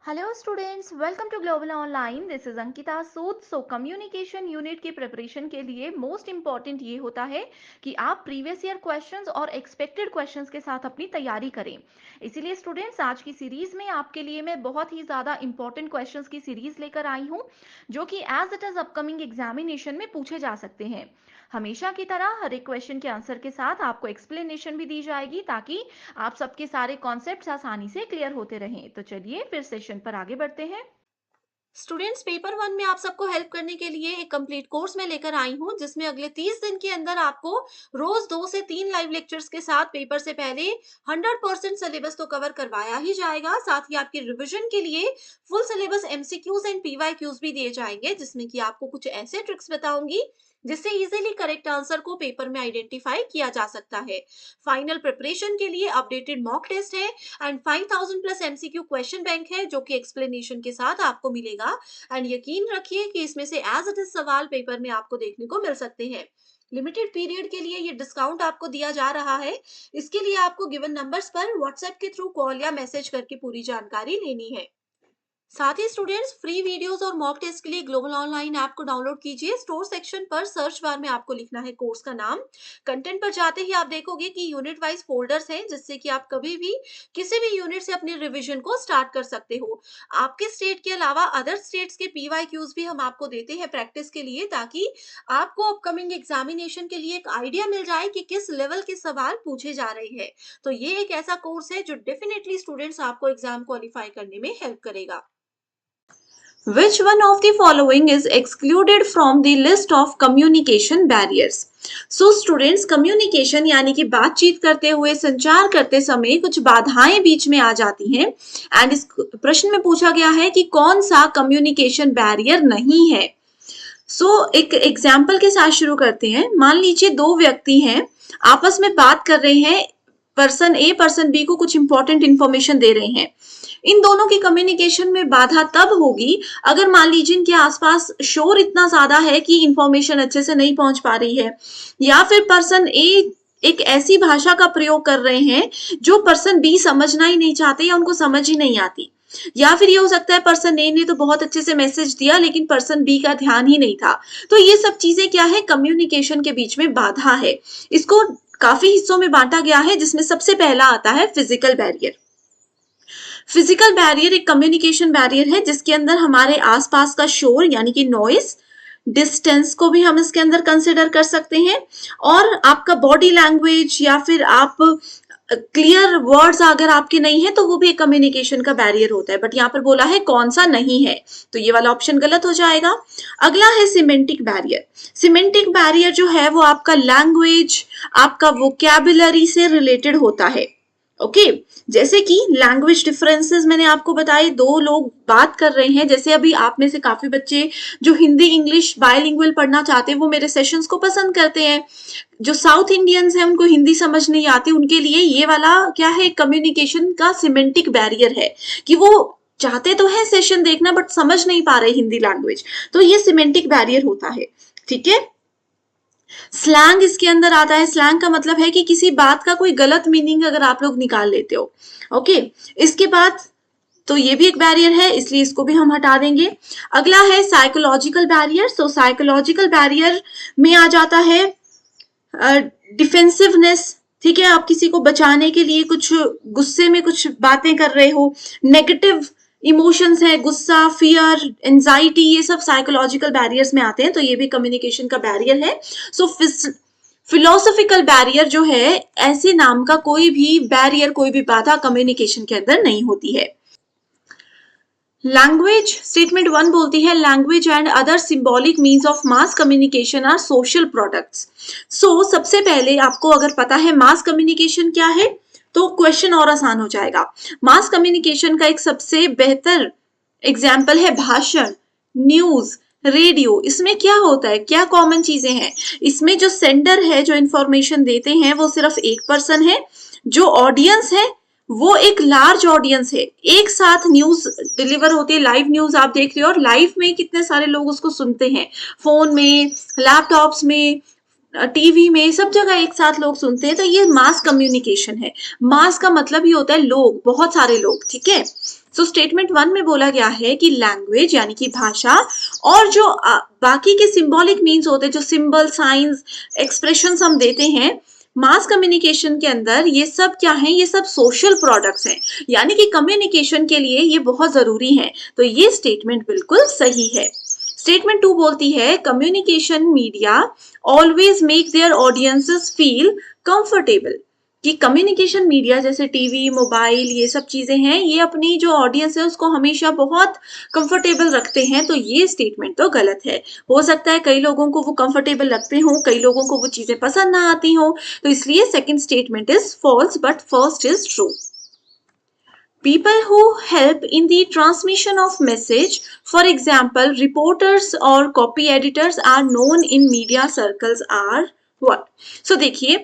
Hello students, welcome to global online. This is Ankita Sood. So communication unit की preparation के लिए most important ये होता है कि आप प्रीवियस ईयर क्वेश्चंस और एक्सपेक्टेड क्वेश्चंस के साथ अपनी तैयारी करें। इसीलिए स्टूडेंट्स, आज की सीरीज में आपके लिए मैं बहुत ही ज़्यादा इंपॉर्टेंट क्वेश्चंस की सीरीज लेकर आई हूँ, जो कि as it is upcoming examination में पूछे जा सकते हैं। हमेशा की तरह हर एक क्वेश्चन के आंसर के साथ आपको एक्सप्लेनेशन भी दी जाएगी, ताकि आप सबके सारे कॉन्सेप्ट्स आसानी से क्लियर होते रहें। तो चलिए फिर सेशन पर आगे बढ़ते हैं। स्टूडेंट्स, पेपर वन में आप सबको हेल्प करने के लिए एक कंप्लीट कोर्स में लेकर आई हूँ, जिसमें अगले 30 दिन के अंदर आपको रोज 2 से 3 लाइव लेक्चर्स के साथ पेपर से पहले 100% सिलेबस तो कवर करवाया ही जाएगा। साथ ही आपकी रिवीजन के लिए full syllabus MCQs and PYQs भी दिए जाएंगे, जिसमें कि आपको कुछ ऐसे ट्रिक्स बताऊंगी जिससे इजीली करेक्ट आंसर को पेपर में आइडेंटिफाई किया जा सकता है। फाइनल प्रिपरेशन के लिए अपडेटेड मॉक टेस्ट है and 5000 plus MCQ question bank है, जो कि एक्सप्लेनेशन के साथ आपको मिलेगा। एंड यकीन रखिए कि इसमें से एज इट इज सवाल पेपर में आपको देखने को मिल सकते हैं। लिमिटेड पीरियड के लिए ये डिस्काउंट आपको दिया जा रहा है। इसके लिए आपको गिवन नंबर्स पर व्हाट्सएप के थ्रू कॉल या मैसेज करके पूरी जानकारी लेनी है। साथ ही स्टूडेंट्स, फ्री वीडियोस और मॉक टेस्ट के लिए ग्लोबल ऑनलाइन ऐप को डाउनलोड कीजिए। स्टोर सेक्शन पर सर्च बार में आपको लिखना है कोर्स का नाम। कंटेंट पर जाते ही आप देखोगे कि यूनिट वाइज फोल्डर्स हैं, जिससे कि आप कभी भी किसी भी यूनिट से अपनी रिवीजन को स्टार्ट कर सकते हो। आपके स्टेट के अलावा अदर स्टेट्स के पीवाईक्यूज भी हम आपको देते हैं प्रैक्टिस के लिए, ताकि आपको अपकमिंग एग्जामिनेशन के लिए एक आइडिया मिल जाए कि किस लेवल के सवाल पूछे जा रहे हैं। तो ये एक ऐसा कोर्स है जो डेफिनेटली स्टूडेंट्स आपको एग्जाम क्वालिफाई करने में हेल्प करेगा। Which one of the following is excluded from the list of communication barriers? So students, communication यानी कि बातचीत करते हुए, संचार करते समय कुछ बाधाएं बीच में आ जाती हैं। एंड इस प्रश्न में पूछा गया है कि कौन सा कम्युनिकेशन बैरियर नहीं है। एक एग्जाम्पल के साथ शुरू करते हैं। मान लीजिए दो व्यक्ति हैं, आपस में बात कर रहे हैं। पर्सन ए पर्सन बी को कुछ इंपॉर्टेंट इंफॉर्मेशन दे रहे हैं। इन दोनों की कम्युनिकेशन में बाधा तब होगी अगर मान लीजिए इनके आसपास शोर इतना ज्यादा है कि इंफॉर्मेशन अच्छे से नहीं पहुंच पा रही है, या फिर पर्सन ए एक ऐसी भाषा का प्रयोग कर रहे हैं जो पर्सन बी समझना ही नहीं चाहते या उनको समझ ही नहीं आती। या फिर ये हो सकता है पर्सन ए ने तो बहुत अच्छे से मैसेज दिया, लेकिन पर्सन बी का ध्यान ही नहीं था। तो ये सब चीजें क्या है, कम्युनिकेशन के बीच में बाधा है। इसको काफी हिस्सों में बांटा गया है, जिसमें सबसे पहला आता है फिजिकल बैरियर। फिजिकल बैरियर एक कम्युनिकेशन बैरियर है जिसके अंदर हमारे आसपास का शोर यानी कि नॉइस, डिस्टेंस को भी हम इसके अंदर कंसिडर कर सकते हैं, और आपका बॉडी लैंग्वेज या फिर आप क्लियर वर्ड्स अगर आपके नहीं है तो वो भी एक कम्युनिकेशन का बैरियर होता है। बट यहाँ पर बोला है कौन सा नहीं है, तो ये वाला ऑप्शन गलत हो जाएगा। अगला है सिमेंटिक बैरियर। सिमेंटिक बैरियर जो है वो आपका लैंग्वेज, आपका वोकैबुलरी से रिलेटेड होता है। ओके, जैसे कि लैंग्वेज डिफरेंसेस मैंने आपको बताए, दो लोग बात कर रहे हैं। जैसे अभी आप में से काफी बच्चे जो हिंदी इंग्लिश बायलिंगुअल पढ़ना चाहते हैं वो मेरे सेशंस को पसंद करते हैं। जो साउथ इंडियंस हैं उनको हिंदी समझ नहीं आती, उनके लिए ये वाला क्या है, कम्युनिकेशन का सिमेंटिक बैरियर है कि वो चाहते तो है सेशन देखना बट समझ नहीं पा रहे हिंदी लैंग्वेज। तो ये सिमेंटिक बैरियर होता है। ठीक है। स्लैंग इसके अंदर आता है। स्लैंग का मतलब है कि किसी बात का कोई गलत मीनिंग अगर आप लोग निकाल लेते हो। ओके, इसके बाद तो ये भी एक बैरियर है, इसलिए इसको भी हम हटा देंगे। अगला है साइकोलॉजिकल बैरियर। साइकोलॉजिकल बैरियर में आ जाता है डिफेंसिवनेस। ठीक है, आप किसी को बचाने के लिए कुछ गुस्से में कुछ बातें कर रहे हो, नेगेटिव इमोशंस है, गुस्सा, फियर, एंजाइटी, ये सब साइकोलॉजिकल बैरियर्स में आते हैं। तो ये भी कम्युनिकेशन का बैरियर है। फिलोसॉफिकल बैरियर जो है, ऐसे नाम का कोई भी बैरियर, कोई भी बाधा कम्युनिकेशन के अंदर नहीं होती है। लैंग्वेज स्टेटमेंट 1 बोलती है language and other symbolic means of mass communication are social products. सबसे पहले आपको अगर पता है मास कम्युनिकेशन क्या है तो क्वेश्चन और आसान हो जाएगा। मास कम्युनिकेशन का एक सबसे बेहतर एग्जाम्पल है भाषण, न्यूज, रेडियो। इसमें क्या होता है, क्या कॉमन चीजें हैं? इसमें जो सेंडर है, जो इंफॉर्मेशन देते हैं, वो सिर्फ एक पर्सन है। जो ऑडियंस है वो एक लार्ज ऑडियंस है। एक साथ न्यूज डिलीवर होती है, लाइव न्यूज आप देख रहे हो, और लाइव में कितने सारे लोग उसको सुनते हैं, फोन में, लैपटॉप्स में, टीवी में, सब जगह एक साथ लोग सुनते हैं। तो ये मास कम्युनिकेशन है। मास का मतलब ही होता है लोग, बहुत सारे लोग। ठीक है, सो स्टेटमेंट 1 में बोला गया है कि लैंग्वेज यानी कि भाषा और जो बाकी के सिंबॉलिक मीन्स होते हैं, जो सिंबल, साइंस, एक्सप्रेशंस हम देते हैं मास कम्युनिकेशन के अंदर, ये सब क्या है, ये सब सोशल प्रोडक्ट्स हैं, यानी कि कम्युनिकेशन के लिए ये बहुत जरूरी है। तो ये स्टेटमेंट बिल्कुल सही है। स्टेटमेंट 2 बोलती है communication media always make their audiences feel comfortable, कि कम्युनिकेशन मीडिया जैसे टीवी, मोबाइल, ये सब चीजें हैं, ये अपनी जो ऑडियंस है उसको हमेशा बहुत कंफर्टेबल रखते हैं। तो ये स्टेटमेंट तो गलत है। हो सकता है कई लोगों को वो कंफर्टेबल लगते हों, कई लोगों को वो चीजें पसंद ना आती हों, तो इसलिए second statement is false but first is true. People who help in the transmission of message, for example, reporters or copy editors are known in media circles are what? So देखिए,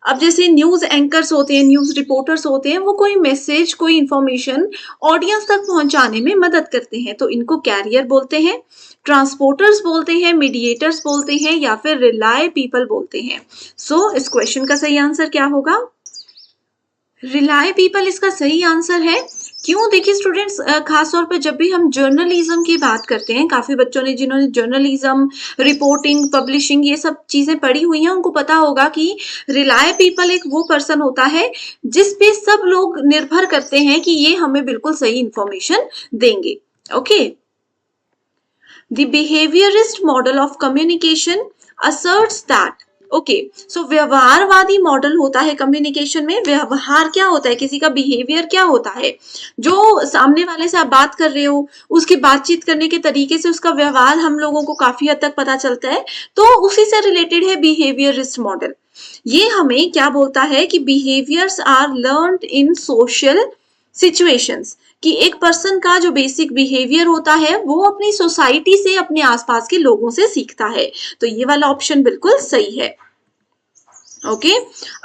अब जैसे न्यूज एंकर्स होते हैं, news reporters होते हैं, वो कोई message, कोई इंफॉर्मेशन ऑडियंस तक पहुंचाने में मदद करते हैं, तो इनको कैरियर बोलते हैं, ट्रांसपोर्टर्स बोलते हैं, मीडिएटर्स बोलते हैं, या फिर रिलाय पीपल बोलते हैं। सो इस क्वेश्चन का सही आंसर क्या होगा? रिलाय पीपल इसका सही आंसर है। क्यों? देखिए स्टूडेंट्स, खास तौर पर जब भी हम जर्नलिज्म की बात करते हैं, काफी बच्चों ने जिन्होंने जर्नलिज्म, रिपोर्टिंग, पब्लिशिंग ये सब चीजें पढ़ी हुई हैं, उनको पता होगा कि रिलाय पीपल एक वो पर्सन होता है जिस पे सब लोग निर्भर करते हैं कि ये हमें बिल्कुल सही इंफॉर्मेशन देंगे। Okay, the behaviourist model of communication asserts that, okay, so व्यवहारवादी मॉडल होता है कम्युनिकेशन में। व्यवहार क्या होता है, किसी का बिहेवियर क्या होता है, जो सामने वाले से आप बात कर रहे हो, उसकी बातचीत करने के तरीके से उसका व्यवहार हम लोगों को काफी हद तक पता चलता है, तो उसी से रिलेटेड है बिहेवियरिस्ट मॉडल। ये हमें क्या बोलता है कि behaviours are learned in social situations, कि एक पर्सन का जो बेसिक बिहेवियर होता है वो अपनी सोसाइटी से, अपने आसपास के लोगों से सीखता है। तो ये वाला ऑप्शन बिल्कुल सही है। ओके,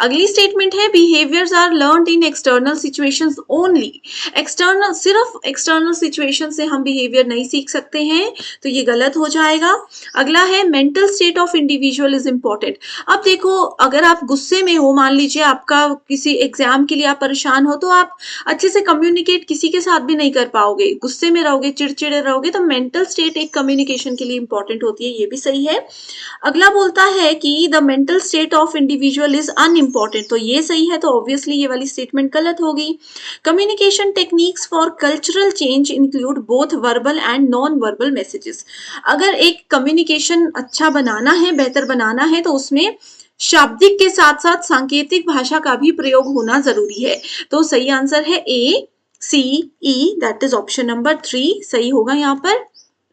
अगली स्टेटमेंट है behaviours are learned in external situations only. External, सिर्फ एक्सटर्नल सिचुएशन से हम बिहेवियर नहीं सीख सकते हैं, तो ये गलत हो जाएगा। अगला है mental state of individual is important. अब देखो, अगर आप गुस्से में हो, मान लीजिए आपका किसी एग्जाम के लिए आप परेशान हो, तो आप अच्छे से कम्युनिकेट किसी के साथ भी नहीं कर पाओगे, गुस्से में रहोगे, चिड़चिड़े रहोगे, तो मेंटल स्टेट एक कम्युनिकेशन के लिए इंपॉर्टेंट होती है, ये भी सही है। अगला बोलता है कि the mental state of individual is unimportant, तो ये सही है, तो ऑब्वियसली ये वाली स्टेटमेंट गलत होगी। Communication techniques for cultural change include both verbal and non verbal messages. अगर एक कम्युनिकेशन अच्छा बनाना है, बेहतर बनाना है, तो उसमें शाब्दिक के साथ साथ सांकेतिक भाषा का भी प्रयोग होना जरूरी है। तो सही आंसर है ए, सी, ई, दैट इज ऑप्शन नंबर 3 सही होगा यहाँ पर।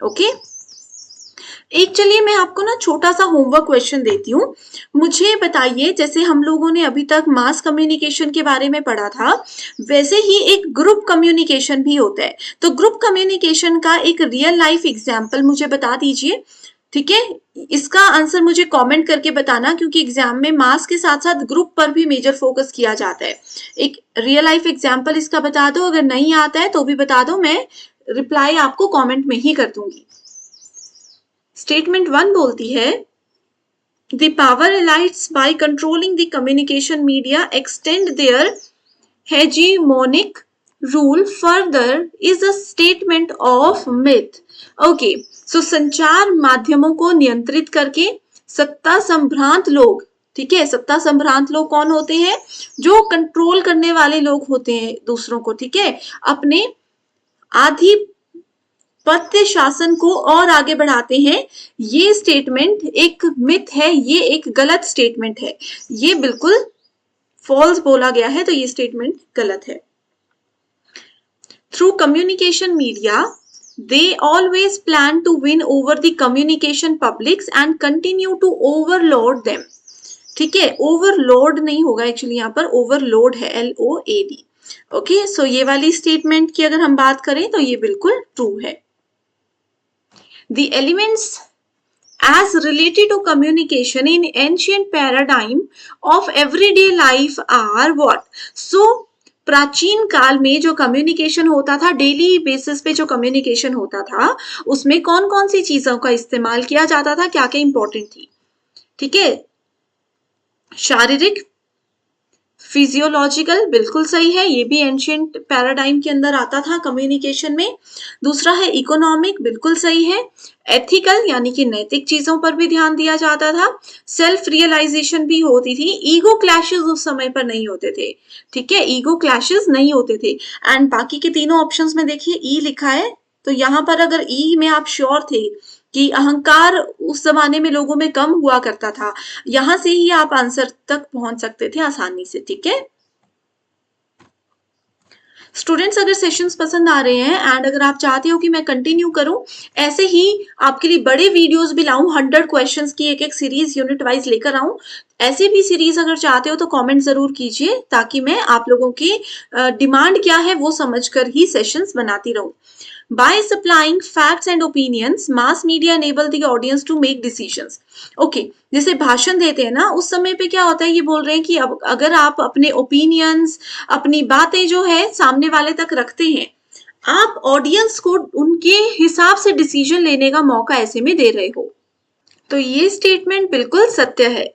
ओके, एक चलिए मैं आपको ना छोटा सा होमवर्क क्वेश्चन देती हूँ। मुझे बताइए, जैसे हम लोगों ने अभी तक मास कम्युनिकेशन के बारे में पढ़ा था, वैसे ही एक ग्रुप कम्युनिकेशन भी होता है। तो ग्रुप कम्युनिकेशन का एक रियल लाइफ एग्जाम्पल मुझे बता दीजिए, ठीक है? इसका आंसर मुझे कमेंट करके बताना, क्योंकि एग्जाम में मास के साथ साथ ग्रुप पर भी मेजर फोकस किया जाता है। एक रियल लाइफ एग्जाम्पल इसका बता दो, अगर नहीं आता है तो भी बता दो, मैं रिप्लाई आपको कमेंट में ही कर दूंगी। स्टेटमेंट 1 बोलती है the power elites by controlling the communication media extend their hegemonic rule further is a statement of myth. Okay, so संचार माध्यमों को नियंत्रित करके सत्ता संभ्रांत लोग, ठीक है, सत्ता संभ्रांत लोग कौन होते हैं? जो कंट्रोल करने वाले लोग होते हैं दूसरों को, ठीक है, अपने आधिपत्य शासन को और आगे बढ़ाते हैं। ये स्टेटमेंट एक मिथ है, ये एक गलत स्टेटमेंट है, ये बिल्कुल फॉल्स बोला गया है, तो ये स्टेटमेंट गलत है। Through communication media they always plan to win over the communication publics and continue to overload them, ठीक है, ओवरलोड नहीं होगा एक्चुअली, यहाँ पर ओवरलोड है, LOAD। ओके, सो ये वाली स्टेटमेंट की अगर हम बात करें तो ये बिल्कुल ट्रू है। The elements as related to communication in ancient paradigm of everyday life are what? So प्राचीन काल में जो कम्युनिकेशन होता था, डेली बेसिस पे जो कम्युनिकेशन होता था, उसमें कौन कौन सी चीजों का इस्तेमाल किया जाता था, क्या क्या इंपॉर्टेंट थी? ठीक है, शारीरिक, फिजियोलॉजिकल बिल्कुल सही है, ये भी एंशियंट पैराडाइम के अंदर आता था कम्युनिकेशन में। दूसरा है इकोनॉमिक, बिल्कुल सही है। एथिकल यानी कि नैतिक चीजों पर भी ध्यान दिया जाता था। सेल्फ रियलाइजेशन भी होती थी। ईगो क्लैशेस उस समय पर नहीं होते थे, ठीक है, ईगो क्लैशेस नहीं होते थे। एंड बाकी के तीनों ऑप्शंस में देखिए ई लिखा है, तो यहाँ पर अगर ई में आप श्योर थे कि अहंकार उस जमाने में लोगों में कम हुआ करता था, यहां से ही आप आंसर तक पहुंच सकते थे आसानी से, ठीक है। स्टूडेंट्स, अगर सेशंस पसंद आ रहे हैं एंड अगर आप चाहते हो कि मैं कंटिन्यू करूं, ऐसे ही आपके लिए बड़े वीडियोस भी लाऊं, 100 क्वेश्चंस की एक एक सीरीज यूनिट वाइज लेकर आऊं, ऐसे भी सीरीज अगर चाहते हो तो कमेंट जरूर कीजिए, ताकि मैं आप लोगों की डिमांड क्या है वो समझकर ही सेशंस बनाती रहूं। By supplying facts and opinions, mass media enable the audience to make decisions. Okay, जैसे भाषण देते हैं ना, उस समय पे क्या होता है, ये बोल रहे हैं कि अब अगर आप अपने ओपिनियंस, अपनी बातें जो है सामने वाले तक रखते हैं, आप ऑडियंस को उनके हिसाब से डिसीजन लेने का मौका ऐसे में दे रहे हो। तो ये स्टेटमेंट बिल्कुल सत्य है।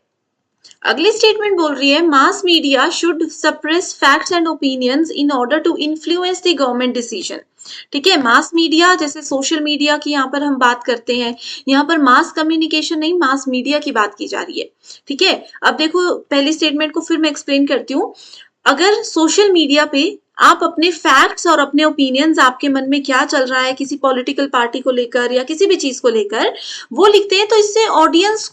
अगली स्टेटमेंट बोल रही है mass media should suppress facts and opinions in order to influence the government decision. ठीक है, मास मीडिया जैसे सोशल मीडिया की यहाँ पर हम बात करते हैं, यहाँ पर मास कम्युनिकेशन नहीं, मास मीडिया की बात की जा रही है, ठीक है। अब देखो पहली स्टेटमेंट को फिर मैं एक्सप्लेन करती हूँ। अगर सोशल मीडिया पे आप अपने फैक्ट्स और अपने ओपिनियंस, आपके मन में क्या चल रहा है किसी पॉलिटिकल पार्टी को लेकर या किसी भी चीज को लेकर, वो लिखते हैं, तो इससे ऑडियंस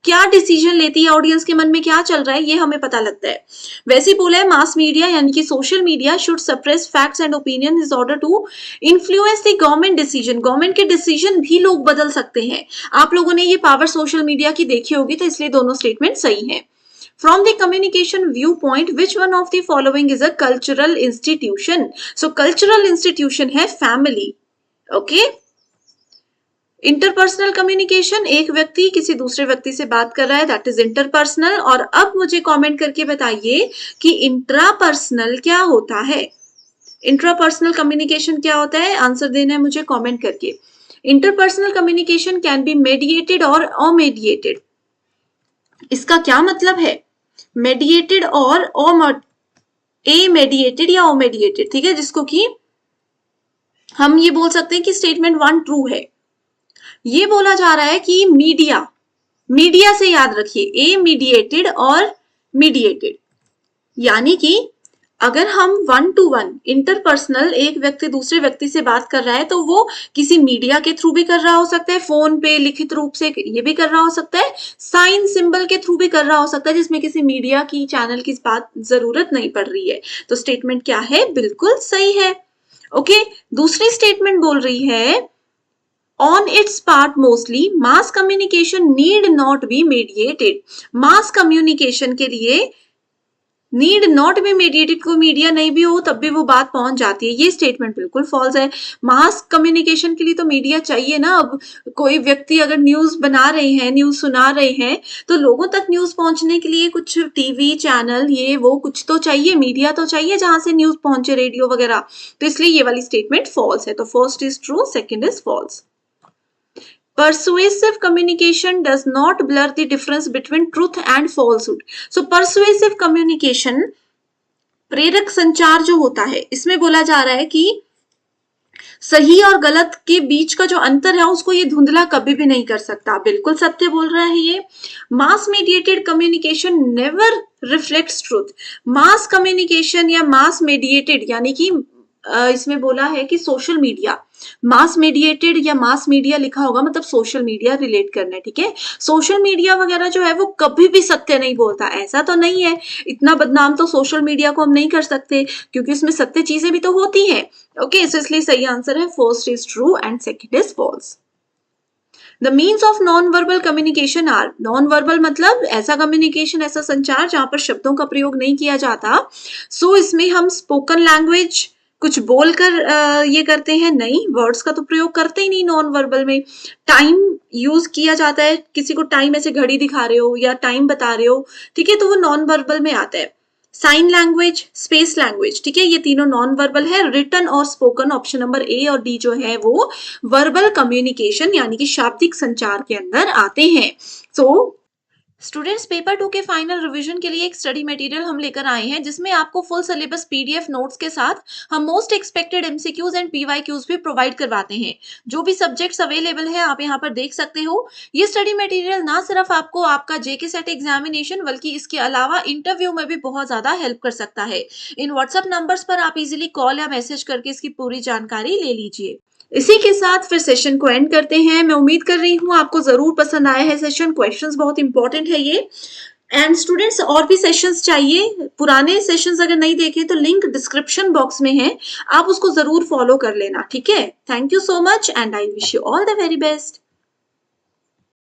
क्या डिसीजन लेती है, ऑडियंस के मन में क्या चल रहा है, ये हमें पता लगता है। वैसे ही बोला है मास मीडिया यानी कि social media should suppress facts and opinion in order to influence the government decision. Government के डिसीजन भी लोग बदल सकते हैं। आप लोगों ने ये पावर सोशल मीडिया की देखी होगी, तो इसलिए दोनों स्टेटमेंट सही है। From the communication viewpoint, which one of the following is a cultural institution? So cultural institution है family, okay? इंटरपर्सनल कम्युनिकेशन, एक व्यक्ति किसी दूसरे व्यक्ति से बात कर रहा है, दैट इज इंटरपर्सनल। और अब मुझे कमेंट करके बताइए कि इंट्रापर्सनल क्या होता है। इंट्रापर्सनल कम्युनिकेशन क्या होता है, आंसर देना है मुझे कमेंट करके। Interpersonal communication can be mediated और अमेडिएटेड। इसका क्या मतलब है, मेडिएटेड और मेडिएटेड या ओमेडिएटेड, ठीक है, जिसको कि हम ये बोल सकते हैं कि स्टेटमेंट 1 ट्रू है। ये बोला जा रहा है कि मीडिया से याद रखिए, ए मीडिएटेड और मीडिएटेड, यानी कि अगर हम 1 to 1 इंटरपर्सनल, एक व्यक्ति दूसरे व्यक्ति से बात कर रहा है, तो वो किसी मीडिया के थ्रू भी कर रहा हो सकता है, फोन पे लिखित रूप से ये भी कर रहा हो सकता है, साइन सिंबल के थ्रू भी कर रहा हो सकता है, जिसमें किसी मीडिया की चैनल की बात जरूरत नहीं पड़ रही है। तो स्टेटमेंट क्या है, बिल्कुल सही है। ओके, दूसरी स्टेटमेंट बोल रही है On its part mostly, mass communication need not be mediated. Mass communication के लिए need not be mediated, कोई मीडिया नहीं भी हो तब भी वो बात पहुंच जाती है। ये स्टेटमेंट बिल्कुल फॉल्स है। मास कम्युनिकेशन के लिए तो मीडिया चाहिए ना। अब कोई व्यक्ति अगर न्यूज बना रहे हैं, न्यूज सुना रहे हैं, तो लोगों तक न्यूज पहुंचने के लिए कुछ टीवी चैनल ये वो कुछ तो चाहिए, मीडिया तो चाहिए जहां से न्यूज पहुंचे, रेडियो वगैरह। तो इसलिए ये वाली स्टेटमेंट फॉल्स है। तो first is true, second is false. Persuasive communication does not blur the difference between truth and falsehood. So persuasive communication, प्रेरक संचार जो होता है, इसमें बोला जा रहा है कि सही और गलत के बीच का जो अंतर है उसको ये धुंधला कभी भी नहीं कर सकता। बिल्कुल सत्य बोल रहा है ये। Mass mediated communication never reflects truth. Mass communication या मास मीडिएटेड यानी कि इसमें बोला है कि सोशल मीडिया, मास मीडिएटेड या मास मीडिया लिखा होगा मतलब सोशल मीडिया रिलेट करना है, ठीक है। सोशल मीडिया वगैरह जो है वो कभी भी सत्य नहीं बोलता, ऐसा तो नहीं है। इतना बदनाम तो सोशल मीडिया को हम नहीं कर सकते, क्योंकि इसमें सत्य चीजें भी तो होती हैं। ओके, इसलिए सही आंसर है first is true and second is false. The means of non-verbal communication are, non-verbal मतलब ऐसा कम्युनिकेशन, ऐसा संचार जहां पर शब्दों का प्रयोग नहीं किया जाता। सो इसमें हम स्पोकन लैंग्वेज कुछ बोलकर ये करते हैं, नहीं, वर्ड्स का तो प्रयोग करते ही नहीं नॉन वर्बल में। टाइम यूज किया जाता है, किसी को टाइम ऐसे घड़ी दिखा रहे हो या टाइम बता रहे हो, ठीक है, तो वो नॉन वर्बल में आता है। साइन लैंग्वेज, स्पेस लैंग्वेज, ठीक है, ये तीनों नॉन वर्बल है। रिटन और स्पोकन, ऑप्शन नंबर ए और डी जो है वो वर्बल कम्युनिकेशन यानी कि शाब्दिक संचार के अंदर आते हैं। सो स्टूडेंट्स पेपर 2 के फाइनल रिवीजन के लिए एक स्टडी मटेरियल हम लेकर आए हैं जिसमें आपको फुल सिलेबस पीडीएफ नोट्स के साथ हम most expected MCQs and PYQs भी प्रोवाइड करवाते हैं। जो भी सब्जेक्ट्स अवेलेबल है आप यहाँ पर देख सकते हो। ये स्टडी मटेरियल ना सिर्फ आपको आपका जेके सेट एग्जामिनेशन बल्कि इसके अलावा इंटरव्यू में भी बहुत ज्यादा हेल्प कर सकता है। इन व्हाट्सएप नंबर्स पर आप इजिली कॉल या मैसेज करके इसकी पूरी जानकारी ले लीजिए। इसी के साथ फिर सेशन को एंड करते हैं। मैं उम्मीद कर रही हूँ आपको जरूर पसंद आया है सेशन। क्वेश्चंस बहुत इंपॉर्टेंट है ये। एंड स्टूडेंट्स और भी सेशंस चाहिए, पुराने सेशंस अगर नहीं देखे तो लिंक डिस्क्रिप्शन बॉक्स में है, आप उसको जरूर फॉलो कर लेना। ठीक है, thank you so much and I wish you all the very best.